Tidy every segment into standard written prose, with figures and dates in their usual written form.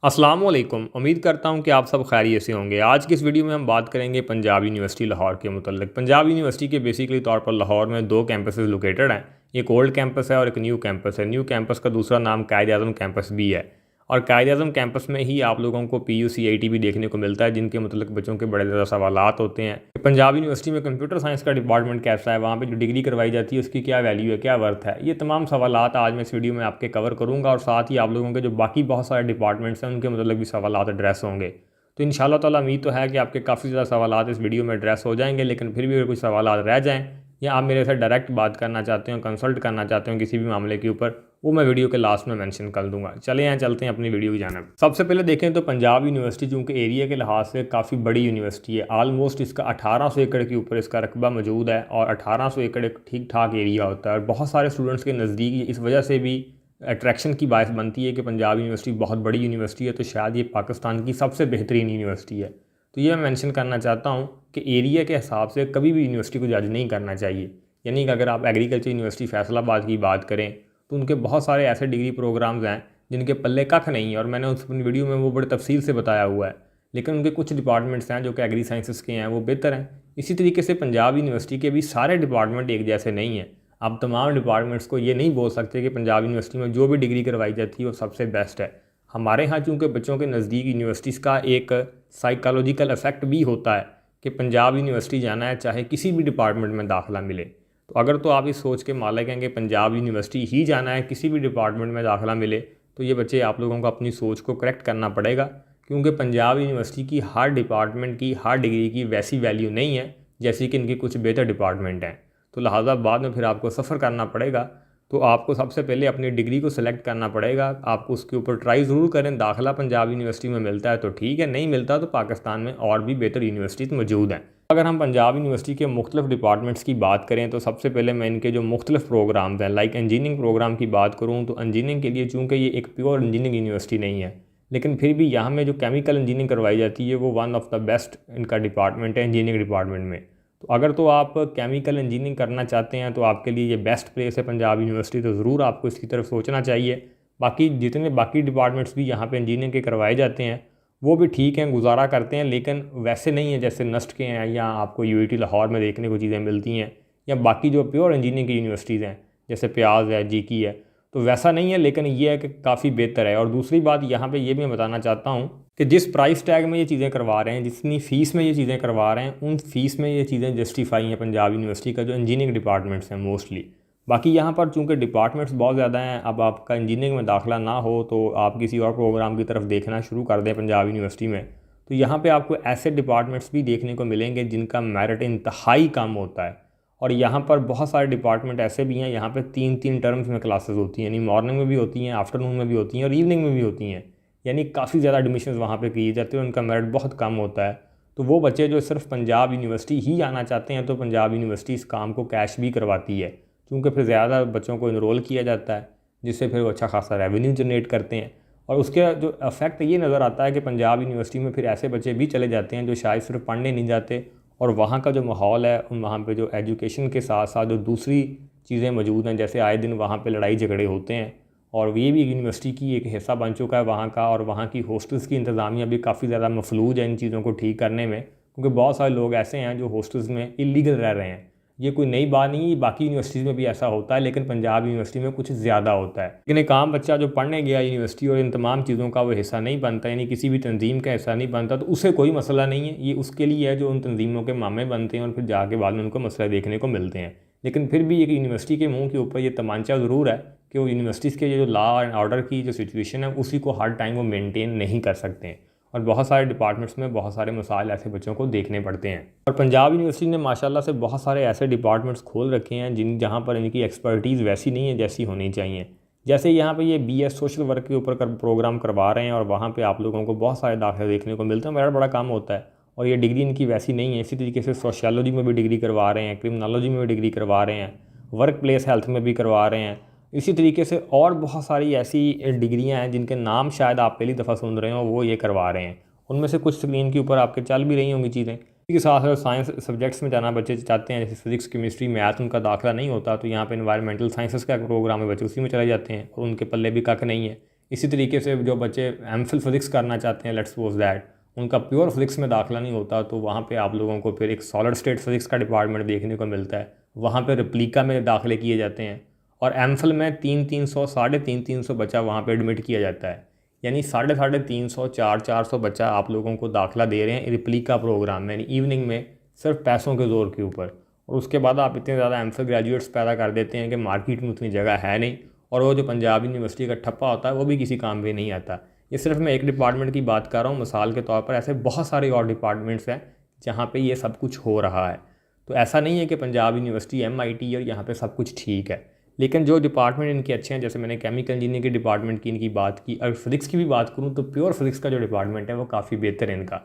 अस्सलामुअलैकुम। उम्मीद करता हूँ कि आप सब खैरियत से होंगे। आज की इस वीडियो में हम बात करेंगे पंजाब यूनिवर्सिटी लाहौर के मुतल्लिक। पंजाब यूनिवर्सिटी के बेसिकली तौर पर लाहौर में दो कैंपसेस लोकेटेड हैं। एक ओल्ड कैंपस है और एक न्यू कैंपस है। न्यू कैंपस का दूसरा नाम कायद-ए-आज़म कैंपस भी है और कायद-ए-आज़म कैंपस में ही आप लोगों को PU CIT भी देखने को मिलता है, जिनके मुतल्लिक बच्चों के बड़े ज़्यादा सवालात होते हैं। पंजाब यूनिवर्सिटी में कंप्यूटर साइंस का डिपार्टमेंट कैसा है, वहाँ पे जो डिग्री करवाई जाती है उसकी क्या वैल्यू है, क्या वर्थ है, ये तमाम सवालात आज मैं इस वीडियो में आपके कवर करूँगा और साथ ही आप लोगों के जो बाकी बहुत सारे डिपार्टमेंट्स हैं उनके मतलब भी सवालात एड्रेस होंगे। तो इंशाल्लाह ताला उम्मीद तो है कि आपके काफ़ी ज़्यादा सवालात इस वीडियो में एड्रेस हो जाएंगे, लेकिन फिर भी अगर कुछ सवालात रह जाएँ या आप मेरे से डायरेक्ट बात करना चाहते हो, कंसल्ट करना चाहते हो किसी भी मामले के ऊपर, वो मैं वीडियो के लास्ट में मेंशन कर दूंगा। चले यहाँ चलते हैं अपनी वीडियो की जानिब। सबसे पहले देखें तो पंजाब यूनिवर्सिटी चूँकि एरिया के लिहाज से काफ़ी बड़ी यूनिवर्सिटी है। आलमोस्ट इसका 1800 एकड़ के ऊपर इसका रकबा मौजूद है और 1800 एकड़ एक ठीक ठाक एरिया होता है और बहुत सारे स्टूडेंट्स के नज़दीक इस वजह से भी अट्रैक्शन की बायस बनती है कि पंजाब यूनिवर्सिटी बहुत बड़ी यूनिवर्सिटी है, तो शायद ये पाकिस्तान की सबसे बेहतरीन यूनिवर्सिटी है। तो ये मैं मेंशन करना चाहता हूँ कि एरिया के हिसाब से कभी भी यूनिवर्सिटी को जज नहीं करना चाहिए। यानी कि अगर आप एग्रीकल्चर यूनिवर्सिटी फैसलाबाद की बात करें तो उनके बहुत सारे ऐसे डिग्री प्रोग्राम्स हैं जिनके पल्ले कख नहीं है और मैंने उस अपनी वीडियो में वो बड़े तफसील से बताया हुआ है। लेकिन उनके कुछ डिपार्टमेंट्स हैं जो कि एग्री साइंसेस के हैं, वो बेहतर हैं। इसी तरीके से पंजाब यूनिवर्सिटी के भी सारे डिपार्टमेंट एक जैसे नहीं हैं। आप तमाम डिपार्टमेंट्स को ये नहीं बोल सकते कि पंजाब यूनिवर्सिटी में जो भी डिग्री करवाई जाती है वो सबसे बेस्ट है। हमारे यहाँ चूँकि बच्चों के नज़दीक यूनिवर्सिटीज़ का एक साइकोलॉजिकल इफेक्ट भी होता है कि पंजाब यूनिवर्सिटी जाना है चाहे किसी भी डिपार्टमेंट में दाखिला मिले। तो अगर तो आप इस सोच के मालिक हैं कि पंजाब यूनिवर्सिटी ही जाना है किसी भी डिपार्टमेंट में दाखिला मिले, तो ये बच्चे आप लोगों को अपनी सोच को करेक्ट करना पड़ेगा, क्योंकि पंजाब यूनिवर्सिटी की हर डिपार्टमेंट की हर डिग्री की वैसी वैल्यू नहीं है जैसी कि इनकी कुछ बेहतर डिपार्टमेंट हैं। तो लिहाजा बाद में फिर आपको सफ़र करना पड़ेगा। तो आपको सबसे पहले अपनी डिग्री को सिलेक्ट करना पड़ेगा। आपको उसके ऊपर ट्राई ज़रूर करें। दाखिला पंजाब यूनिवर्सिटी में मिलता है तो ठीक है, नहीं मिलता तो पाकिस्तान में और भी बेहतर यूनिवर्सिटीज़ मौजूद हैं। अगर हम पंजाब यूनिवर्सिटी के मुख्तलिफ डिपार्टमेंट्स की बात करें तो सबसे पहले मैं इनके जो मुख्तलिफ प्रोग्राम्स हैं, लाइक इंजीनियरिंग प्रोग्राम की बात करूँ तो इंजीनियरिंग के लिए चूँकि ये एक प्योर इंजीनियरिंग यूनिवर्सिटी नहीं है, लेकिन फिर भी यहाँ में जो केमिकल इंजीनियरिंग करवाई जाती है वो वन ऑफ द बेस्ट इनका डिपार्टमेंट है इंजीनियरिंग डिपार्टमेंट में। तो अगर तो आप केमिकल इंजीनियरिंग करना चाहते हैं तो आपके लिए ये बेस्ट प्लेस है पंजाब यूनिवर्सिटी, तो ज़रूर आपको इसकी तरफ सोचना चाहिए। बाकी जितने बाकी डिपार्टमेंट्स भी यहाँ पे इंजीनियरिंग के करवाए जाते हैं वो भी ठीक हैं, गुजारा करते हैं, लेकिन वैसे नहीं है जैसे नस्ट के हैं या आपको UIT लाहौर में देखने को चीज़ें मिलती हैं या बाकी जो प्योर इंजीनियरिंग की यूनिवर्सिटीज़ हैं जैसे प्याज है, GK है, तो वैसा नहीं है। लेकिन ये है कि काफ़ी बेहतर है। और दूसरी बात यहाँ पे ये भी मैं बताना चाहता हूँ कि जिस प्राइस टैग में ये चीज़ें करवा रहे हैं, जितनी फ़ीस में ये चीज़ें करवा रहे हैं, उन फ़ीस में ये चीज़ें जस्टिफाई हैं पंजाब यूनिवर्सिटी का जो इंजीनियरिंग डिपार्टमेंट्स हैं मोस्टली। बाकी यहाँ पर चूँकि डिपार्टमेंट्स बहुत ज़्यादा हैं, अब आपका इंजीनियरिंग में दाखिला ना हो तो आप किसी और प्रोग्राम की तरफ देखना शुरू कर दें पंजाब यूनिवर्सिटी में, तो यहाँ पे आपको ऐसे डिपार्टमेंट्स भी देखने को मिलेंगे जिनका मेरिट इंतहाई कम होता है। और यहाँ पर बहुत सारे डिपार्टमेंट ऐसे भी हैं यहाँ पे 3-3 टर्म्स में क्लासेस होती हैं, यानी मॉर्निंग में भी होती हैं, आफ्टरनून में भी होती हैं और इवनिंग में भी होती हैं। यानी काफ़ी ज़्यादा एडमिशन्स वहाँ पे किए जाते हैं, उनका मेरिट बहुत कम होता है। तो वो बच्चे जो सिर्फ पंजाब यूनिवर्सिटी ही आना चाहते हैं तो पंजाब यूनिवर्सिटी इस काम को कैश भी करवाती है, क्योंकि फिर ज़्यादा बच्चों को इनरोल किया जाता है जिससे फिर वो अच्छा खासा रेवेन्यू जनरेट करते हैं। और उसके जो इफेक्ट ये नज़र आता है कि पंजाब यूनिवर्सिटी में फिर ऐसे बच्चे भी चले जाते हैं जो शायद सिर्फ पढ़ने नहीं जाते और वहाँ का जो माहौल है, वहाँ पे जो एजुकेशन के साथ साथ जो दूसरी चीज़ें मौजूद हैं, जैसे आए दिन वहाँ पे लड़ाई झगड़े होते हैं और ये भी यूनिवर्सिटी की एक हिस्सा बन चुका है वहाँ का। और वहाँ की हॉस्टल्स की इंतज़ामिया भी काफ़ी ज़्यादा मफलूज है इन चीज़ों को ठीक करने में, क्योंकि बहुत सारे लोग ऐसे हैं जो हॉस्टल्स में इलीगल रह रहे हैं। ये कोई नई बात नहीं है, बाकी यूनिवर्सिटीज़ में भी ऐसा होता है, लेकिन पंजाब यूनिवर्सिटी में कुछ ज़्यादा होता है। लेकिन एक आम बच्चा जो पढ़ने गया यूनिवर्सिटी और इन तमाम चीज़ों का वो हिस्सा नहीं बनता, यानी किसी भी तंजीम का हिस्सा नहीं बनता, तो उसे कोई मसला नहीं है। ये उसके लिए है जो उन तंजीमों के मामे बनते हैं और फिर जाके बाद में उनको मसले देखने को मिलते हैं। लेकिन फिर भी एक यूनिवर्सिटी के मुँह के ऊपर ये तमांचा ज़रूर है कि वो यूनिवर्सिटीज़ के जो लॉ एंड ऑर्डर की जो सिचुएशन है उसी को हर टाइम वो मेनटेन नहीं कर सकते हैं और बहुत सारे डिपार्टमेंट्स में बहुत सारे मसाइल ऐसे बच्चों को देखने पड़ते हैं। और पंजाब यूनिवर्सिटी ने माशाल्लाह से बहुत सारे ऐसे डिपार्टमेंट्स खोल रखे हैं जहाँ पर इनकी एक्सपर्टीज़ वैसी नहीं है जैसी होनी चाहिए। जैसे यहाँ पे ये BS सोशल वर्क के ऊपर प्रोग्राम करवा रहे हैं और वहाँ पे आप लोगों को बहुत सारे दाखिले देखने को मिलते हैं, बड़ा बड़ा काम होता है। और ये डिग्री इनकी वैसी नहीं है। इसी तरीके से सोशियोलॉजी में भी डिग्री करवा रहे हैं, क्रिमिनोलॉजी में भी डिग्री करवा रहे हैं, वर्क प्लेस हेल्थ में भी करवा रहे हैं। इसी तरीके से और बहुत सारी ऐसी डिग्रियाँ हैं जिनके नाम शायद आप पहली दफ़ा सुन रहे हो, वो ये करवा रहे हैं। उनमें से कुछ स्क्रीन के ऊपर आपके चल भी रही होंगी चीज़ें। इसी के साथ साथ साइंस सब्जेक्ट्स में जाना बच्चे चाहते हैं, जैसे फिजिक्स, केमिस्ट्री, मैथ, उनका दाखिला नहीं होता तो यहाँ पे एनवायरमेंटल साइंसेस का प्रोग्राम है, बच्चे उसी में चले जाते हैं और उनके पल्ले भी कख नहीं है। इसी तरीके से जो बच्चे एमफिल फिज़िक्स करना चाहते हैं, लेट्स सपोज दैट उनका प्योर फिज़िक्स में दाखिला नहीं होता, तो वहाँ पे आप लोगों को फिर एक सॉलिड स्टेट फिज़िक्स का डिपार्टमेंट देखने को मिलता है। वहाँ पे रेप्लिका में दाखिले किए जाते हैं और एमफिल में 300-300 350 बच्चा वहाँ पे एडमिट किया जाता है। यानी 350 400 बच्चा आप लोगों को दाखिला दे रहे हैं रेप्लिका प्रोग्राम में, यानी इवनिंग में, सिर्फ पैसों के ज़ोर के ऊपर। और उसके बाद आप इतने ज़्यादा एमफिल ग्रेजुएट्स पैदा कर देते हैं कि मार्केट में उतनी जगह है नहीं, और वो जो पंजाब यूनिवर्सिटी का ठप्पा होता है वो भी किसी काम पे नहीं आता। ये सिर्फ मैं एक डिपार्टमेंट की बात कर रहा हूँ मिसाल के तौर पर, ऐसे बहुत सारे और डिपार्टमेंट्स हैं जहाँ पे ये सब कुछ हो रहा है। तो ऐसा नहीं है कि पंजाब यूनिवर्सिटी MIT और यहाँ पे सब कुछ ठीक है, लेकिन जो डिपार्टमेंट इनके अच्छे हैं, जैसे मैंने केमिकल इंजीनियरिंग के डिपार्टमेंट की इनकी बात की, अगर फिज़िक्स की भी बात करूँ तो प्योर फिज़िक्स का जो डिपार्टमेंट है वो काफ़ी बेहतर है इनका।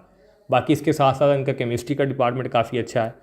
बाकी इसके साथ साथ इनका केमिस्ट्री का डिपार्टमेंट काफ़ी अच्छा है।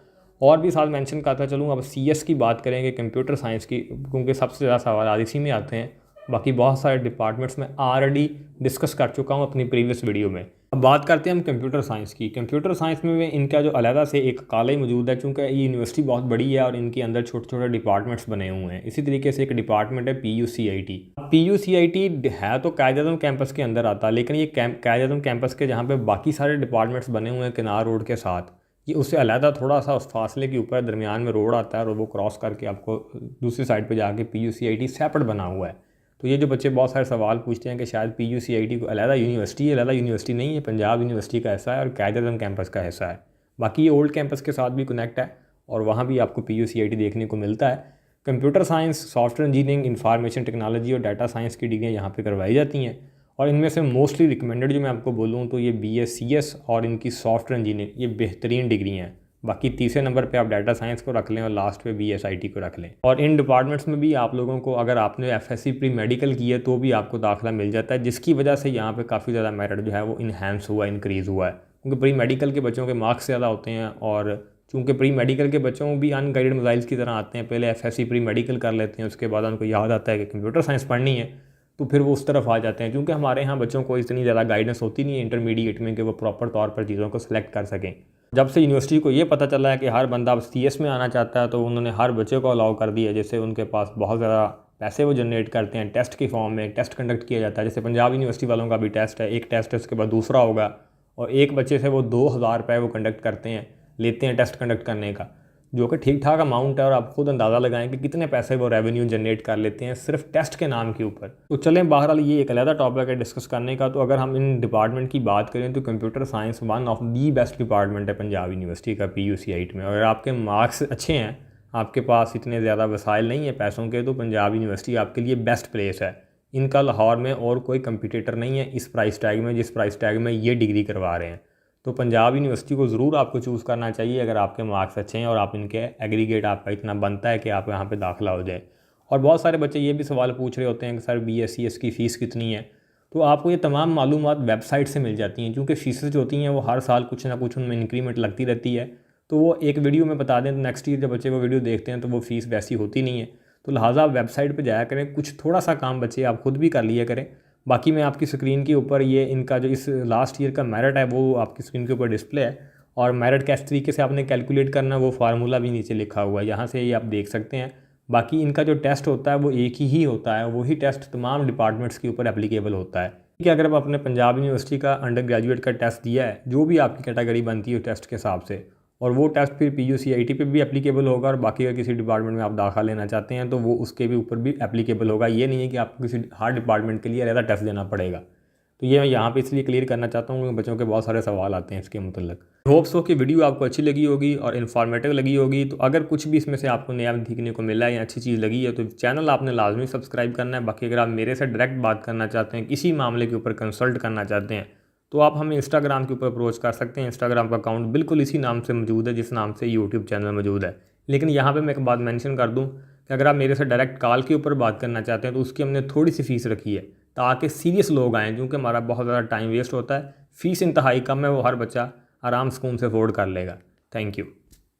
और भी साथ मेंशन करता चलूँ। अब CS की बात करेंगे, कंप्यूटर साइंस की, क्योंकि सबसे ज़्यादा सवाल इसी में आते हैं। बाकी बहुत सारे डिपार्टमेंट्स में ऑलरेडी डिस्कस कर चुका हूँ अपनी प्रीवियस वीडियो में। अब बात करते हैं हम कंप्यूटर साइंस की। कंप्यूटर साइंस में इनका जो अलहदा से एक कॉलेज मौजूद है, चूँकि ये यूनिवर्सिटी बहुत बड़ी है और इनके अंदर छोटे छोटे डिपार्टमेंट्स बने हुए हैं। इसी तरीके से एक डिपार्टमेंट है PUCIT। PUCIT है तो कायद-ए-आज़म कैंपस के अंदर आता है, लेकिन ये कायद-ए-आज़म कैंपस के जहाँ पे बाकी सारे डिपार्टमेंट्स बने हुए हैं किनार रोड के साथ, ये उससे अलहदा थोड़ा सा उस फासले के ऊपर दरमियान में रोड आता है और वो क्रॉस करके आपको दूसरी साइड पे जाके PUCIT सेपरेट बना हुआ है। तो ये जो बच्चे बहुत सारे सवाल पूछते हैं कि शायद PUCIT को अलहदा यूनिवर्सिटी है, अलहदा यूनिवर्सिटी नहीं है, पंजाब यूनिवर्सिटी का हिस्सा है और कायद-ए-आज़म कैंपस का हिस्सा है। बाकी ये ओल्ड कैंपस के साथ भी कनेक्ट है और वहाँ भी आपको PUCIT देखने को मिलता है। Computer science, software engineering, information technology और डाटा साइंस की डिग्रियाँ यहाँ पे करवाई जाती हैं। और इनमें से मोस्टली रिकमेंडेड जो मैं आपको बोलूँ तो ये BScs और इनकी सॉफ्टवेयर इंजीनियरिंग, ये बेहतरीन डिग्री हैं। बाकी तीसरे नंबर पे आप डाटा साइंस को रख लें और लास्ट पे BSIT को रख लें। और इन डिपार्टमेंट्स में भी आप लोगों को, अगर आपने FSC प्री मेडिकल की है तो भी आपको दाखिला मिल जाता है, जिसकी वजह से यहाँ पे काफ़ी ज़्यादा मेरिट जो है वो इन्हेंस हुआ, इंक्रीज़ हुआ है। क्योंकि प्री मेडिकल के बच्चों के मार्क्स ज़्यादा होते हैं और चूँकि प्री मेडिकल के बच्चों भी अनगाइडेड मिसाइल्स की तरह आते हैं, पहले FSC प्री मेडिकल कर लेते हैं, उसके बाद उनको याद आता है कि कंप्यूटर साइंस पढ़नी है तो फिर वो उस तरफ आ जाते हैं। क्योंकि हमारे यहाँ बच्चों को इतनी ज़्यादा गाइडेंस होती नहीं है इंटरमीडिएट में कि वो प्रॉपर तौर पर चीज़ों को सिलेक्ट कर सकें। जब से यूनिवर्सिटी को ये पता चला है कि हर बंदा अब CS में आना चाहता है, तो उन्होंने हर बच्चे को अलाउ कर दिया, जिससे उनके पास बहुत ज़्यादा पैसे वो जनरेट करते हैं। टेस्ट के फॉर्म में टेस्ट कंडक्ट किया जाता है, जैसे पंजाब यूनिवर्सिटी वालों का भी टेस्ट है, एक टेस्ट है उसके बाद दूसरा होगा, और एक बच्चे से वो 2000 रुपये वो कंडक्ट करते हैं, लेते हैं टेस्ट कंडक्ट करने का, जो कि ठीक ठाक अमाउंट है। और आप खुद अंदाज़ा लगाएं कि कितने पैसे वो रेवेन्यू जनरेट कर लेते हैं सिर्फ टेस्ट के नाम के ऊपर। तो चलें, बहरहाल ये एक अलग टॉपिक है डिस्कस करने का। तो अगर हम इन डिपार्टमेंट की बात करें तो computer science one of the best department है पंजाब यूनिवर्सिटी का PUCIT में। और अगर आपके मार्क्स अच्छे हैं, आपके पास इतने ज़्यादा वसाइल नहीं है पैसों के, तो पंजाब यूनिवर्सिटी आपके लिए बेस्ट प्लेस है। इनका लाहौर में और कोई कंपटीटर नहीं है इस प्राइस टैग में, जिस प्राइस टैग में ये डिग्री करवा रहे हैं। तो पंजाब यूनिवर्सिटी को ज़रूर आपको चूज़ करना चाहिए अगर आपके मार्क्स अच्छे हैं और आप इनके एग्रीगेट आपका इतना बनता है कि आप यहाँ पे दाखिला हो जाए। और बहुत सारे बच्चे ये भी सवाल पूछ रहे होते हैं कि सर BScs की फ़ीस कितनी है। तो आपको ये तमाम मालूमात वेबसाइट से मिल जाती हैं, क्योंकि फ़ीसेस जो होती हैं वो हर साल कुछ ना कुछ उनमें इंक्रीमेंट लगती रहती है। तो वो एक वीडियो में बता दें तो नेक्स्ट ईयर जब बच्चे वो वीडियो देखते हैं तो वो फ़ीस वैसी होती नहीं है। तो लिहाजा आप वेबसाइट पर जाया करें, कुछ थोड़ा सा काम बच्चे आप खुद भी कर लिया करें। बाकी मैं आपकी स्क्रीन के ऊपर ये इनका जो इस लास्ट ईयर का मेरिट है वो आपकी स्क्रीन के ऊपर डिस्प्ले है, और मेरिट किस तरीके से आपने कैलकुलेट करना है वो फार्मूला भी नीचे लिखा हुआ है, यहाँ से ये आप देख सकते हैं। बाकी इनका जो टेस्ट होता है वो एक ही होता है, वही टेस्ट तमाम डिपार्टमेंट्स के ऊपर एप्लीकेबल होता है। ठीक है, अगर आप अपने पंजाब यूनिवर्सिटी का अंडर ग्रेजुएट का टेस्ट दिया है, जो भी आपकी कैटेगरी बनती है उस टेस्ट के हिसाब से, और वो टेस्ट फिर PUCIT पे भी एप्लीकेबल होगा, और बाकी अगर किसी डिपार्टमेंट में आप दाखिला लेना चाहते हैं तो वो उसके भी ऊपर भी एप्लीकेबल होगा। ये नहीं है कि आपको किसी हर डिपार्टमेंट के लिए अलग टेस्ट देना पड़ेगा। तो ये मैं यहाँ पे इसलिए क्लियर करना चाहता हूँ क्योंकि बच्चों के बहुत सारे सवाल आते हैं इसके मतलब। होप सो कि वीडियो आपको अच्छी लगी होगी और इन्फॉर्मेटिव लगी होगी। तो अगर कुछ भी इसमें से आपको नया सीखने को मिला है या अच्छी चीज़ लगी है तो चैनल आपने लाजमी सब्सक्राइब करना है। बाकी अगर आप मेरे से डायरेक्ट बात करना चाहते हैं, किसी मामले के ऊपर कंसल्ट करना चाहते हैं, तो आप हमें इंस्टाग्राम के ऊपर अप्रोच कर सकते हैं। इंस्टाग्राम का अकाउंट बिल्कुल इसी नाम से मौजूद है जिस नाम से यूट्यूब चैनल मौजूद है। लेकिन यहाँ पे मैं एक बात मेंशन कर दूँ कि अगर आप मेरे से डायरेक्ट कॉल के ऊपर बात करना चाहते हैं तो उसकी हमने थोड़ी सी फ़ीस रखी है ताकि सीरियस लोग आएँ, क्योंकि हमारा बहुत ज़्यादा टाइम वेस्ट होता है। फ़ीस इंतहाई कम है, वो हर बच्चा आराम सुकून से अफोर्ड कर लेगा। Thank you.